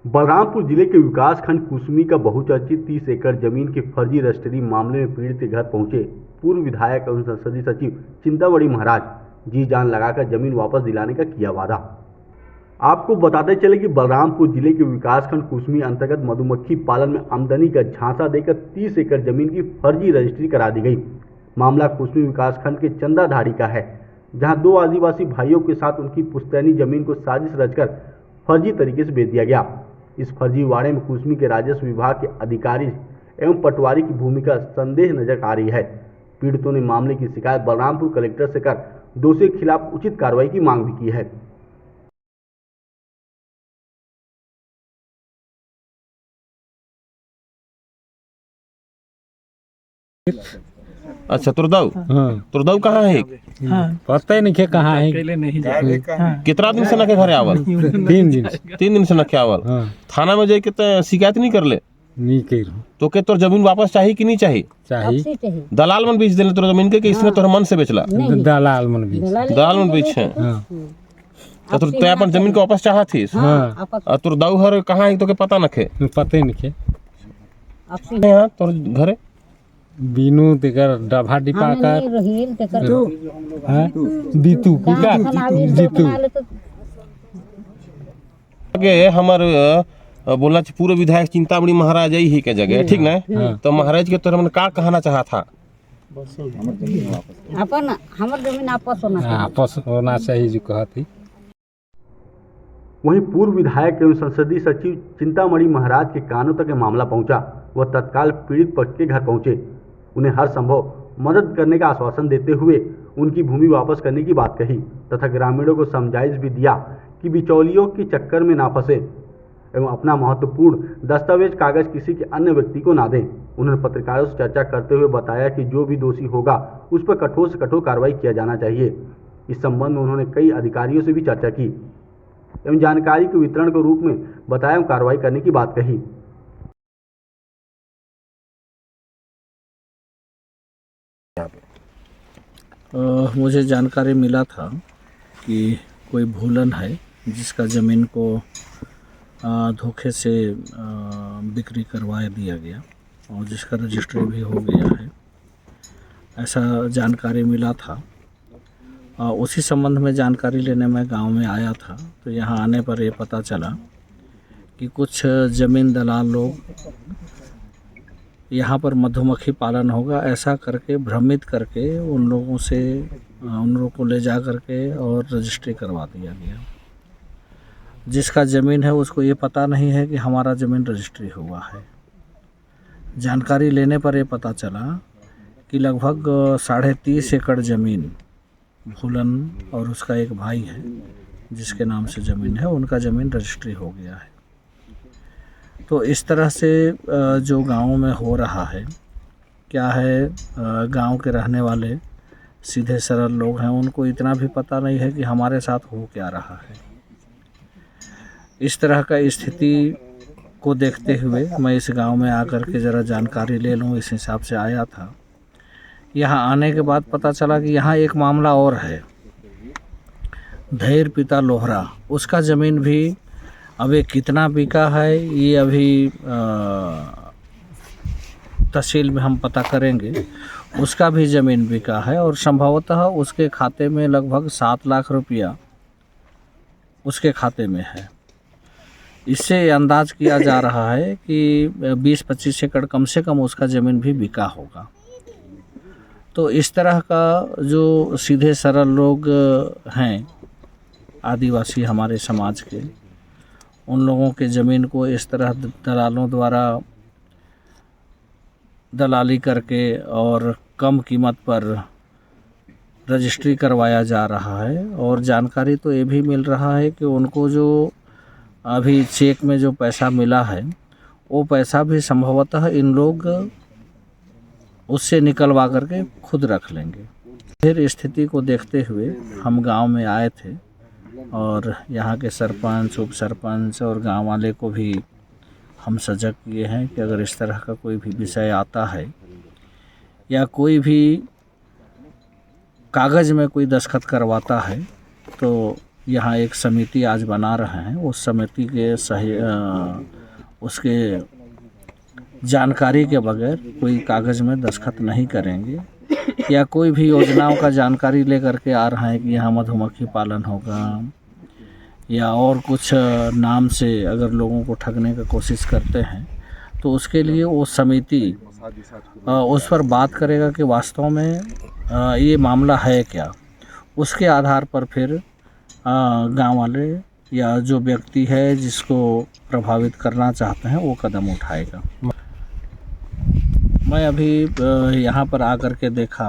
बलरामपुर जिले के विकासखंड कुसमी का बहुचर्चित 30 एकड़ जमीन के फर्जी रजिस्ट्री मामले में पीड़ित के घर पहुंचे पूर्व विधायक एवं संसदीय सचिव चिंतामणि महाराज जी जान लगाकर जमीन वापस दिलाने का किया वादा। आपको बताते चले कि बलरामपुर जिले के विकासखंड कुसमी अंतर्गत मधुमक्खी पालन में आमदनी का झांसा देकर 30 एकड़ जमीन की फर्जी रजिस्ट्री करा दी गई। मामला कुसमी विकासखंड के चंदाधाड़ी का है, जहां दो आदिवासी भाइयों के साथ उनकी पुश्तैनी जमीन को साजिश रचकर फर्जी तरीके से बेच दिया गया। इस फर्जीवाड़े में कुसमी के राजस्व विभाग के अधिकारी एवं पटवारी की भूमिका संदेह नजर आ रही है। पीड़ितों ने मामले की शिकायत बलरामपुर कलेक्टर से कर दोषियों के खिलाफ उचित कार्रवाई की मांग भी की है। अच्छा, तुरदाऊ हाँ, तुरदाऊ कहाँ है? पता ही नहीं है कहाँ है। कितना दिन से नखे घरे आवल? 3 दिन से। 3 दिन से नखे आवल। हाँ, थाना में जाके तो शिकायत नहीं कर ले नहीं कर तो के तोर जमीन वापस चाहिए कि नहीं चाहिए? चाहिए। दलाल मन बेच देले तोर जमीन के इसने तोर मन से बेचला? दलाल मन भी। दलाल मन बेच है। हाँ, तो तू अपन जमीन को वापस चाहत थी? हाँ, और तुरदाऊ हर कहाँ है तो के पता नखे? पता ही नहीं है। यहाँ तोर घरे बीनू तेकर डभा डिपा कर हाँ, दीतू का जीतू के हमर बोलना चाहिए पूर्व विधायक चिंतामणि महाराज ही के जगह, ठीक ना? तो महाराज के तोर मन का कहना चाहा था? अपन हमर जमीन आपस होना चाहिए जो कहती। वहीं पूर्व विधायक एवं संसदीय सचिव चिंतामणि महाराज के कानों तक यह मामला पहुंचा। वह तत्काल पीड़ित पक्ष के घर पहुंचे, उन्हें हर संभव मदद करने का आश्वासन देते हुए उनकी भूमि वापस करने की बात कही तथा ग्रामीणों को समझाइश भी दिया कि बिचौलियों के चक्कर में ना फंसे एवं अपना महत्वपूर्ण दस्तावेज कागज किसी के अन्य व्यक्ति को ना दें। उन्होंने पत्रकारों से चर्चा करते हुए बताया कि जो भी दोषी होगा उस पर कठोर से कठोर कार्रवाई किया जाना चाहिए। इस संबंध में उन्होंने कई अधिकारियों से भी चर्चा की एवं जानकारी के वितरण के रूप में बताया एवं कार्रवाई करने की बात कही। मुझे जानकारी मिला था कि कोई भूलन है जिसका ज़मीन को धोखे से बिक्री करवा दिया गया और जिसका रजिस्ट्री भी हो गया है, ऐसा जानकारी मिला था। उसी संबंध में जानकारी लेने में गांव में आया था, तो यहाँ आने पर ये पता चला कि कुछ ज़मीन दलाल लोग यहाँ पर मधुमक्खी पालन होगा ऐसा करके भ्रमित करके उन लोगों को ले जा करके और रजिस्ट्री करवा दिया गया। जिसका ज़मीन है उसको ये पता नहीं है कि हमारा ज़मीन रजिस्ट्री हुआ है। जानकारी लेने पर ये पता चला कि लगभग 30.5 एकड़ ज़मीन भूलन और उसका एक भाई है जिसके नाम से ज़मीन है, उनका ज़मीन रजिस्ट्री हो गया है। तो इस तरह से जो गाँव में हो रहा है, क्या है, गांव के रहने वाले सीधे सरल लोग हैं, उनको इतना भी पता नहीं है कि हमारे साथ हो क्या रहा है। इस तरह का स्थिति को देखते हुए मैं इस गांव में आकर के ज़रा जानकारी ले लूं, इस हिसाब से आया था। यहाँ आने के बाद पता चला कि यहाँ एक मामला और है, धैर्य पिता लोहरा, उसका ज़मीन भी अभी कितना बिका है ये अभी तहसील में हम पता करेंगे। उसका भी ज़मीन बिका है और संभवतः उसके खाते में लगभग 7 लाख रुपया उसके खाते में है। इससे अंदाज किया जा रहा है कि 20-25 एकड़ कम से कम उसका ज़मीन भी बिका होगा। तो इस तरह का जो सीधे सरल लोग हैं आदिवासी हमारे समाज के, उन लोगों के ज़मीन को इस तरह दलालों द्वारा दलाली करके और कम कीमत पर रजिस्ट्री करवाया जा रहा है। और जानकारी तो ये भी मिल रहा है कि उनको जो अभी चेक में जो पैसा मिला है वो पैसा भी संभवतः इन लोग उससे निकलवा करके खुद रख लेंगे। फिर स्थिति को देखते हुए हम गांव में आए थे और यहाँ के सरपंच, उप सरपंच और गांव वाले को भी हम सजग किए हैं कि अगर इस तरह का कोई भी विषय आता है या कोई भी कागज़ में कोई दस्तखत करवाता है तो यहाँ एक समिति आज बना रहे हैं। उस समिति के उसके जानकारी के बगैर कोई कागज़ में दस्तखत नहीं करेंगे, या कोई भी योजनाओं का जानकारी लेकर के आ रहे हैं कि यहाँ मधुमक्खी पालन होगा या और कुछ नाम से अगर लोगों को ठगने की कोशिश करते हैं, तो उसके लिए वो समिति उस पर बात करेगा कि वास्तव में ये मामला है क्या। उसके आधार पर फिर गांव वाले या जो व्यक्ति है जिसको प्रभावित करना चाहते हैं वो कदम उठाएगा। मैं अभी यहाँ पर आकर के देखा,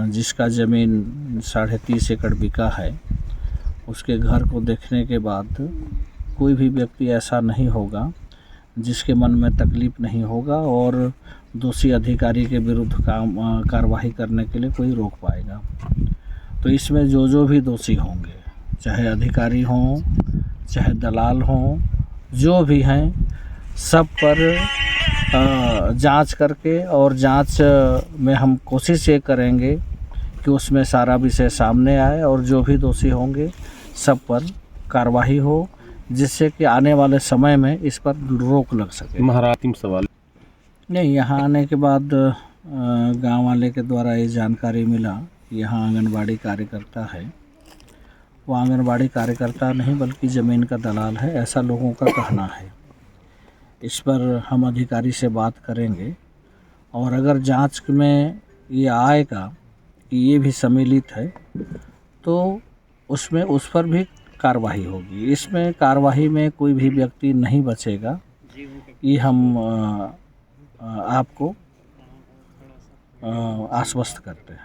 जिसका ज़मीन 30.5 एकड़ बिका है, उसके घर को देखने के बाद कोई भी व्यक्ति ऐसा नहीं होगा जिसके मन में तकलीफ़ नहीं होगा और दोषी अधिकारी के विरुद्ध कार्रवाई करने के लिए कोई रोक पाएगा। तो इसमें जो भी दोषी होंगे, चाहे अधिकारी हों चाहे दलाल हों, जो भी हैं, सब पर जांच करके, और जांच में हम कोशिश ये करेंगे कि उसमें सारा विषय सामने आए और जो भी दोषी होंगे सब पर कार्रवाई हो, जिससे कि आने वाले समय में इस पर रोक लग सके। महाराज अंतिम सवाल नहीं, यहाँ आने के बाद गांव वाले के द्वारा ये जानकारी मिला कि यहाँ आंगनबाड़ी कार्यकर्ता है। वो आंगनबाड़ी कार्यकर्ता नहीं बल्कि ज़मीन का दलाल है, ऐसा लोगों का कहना है। इस पर हम अधिकारी से बात करेंगे, और अगर जांच में ये आएगा कि ये भी सम्मिलित है तो उसमें उस पर भी कार्रवाई होगी। इसमें कार्रवाई में कोई भी व्यक्ति नहीं बचेगा, ये हम आपको आश्वस्त करते हैं।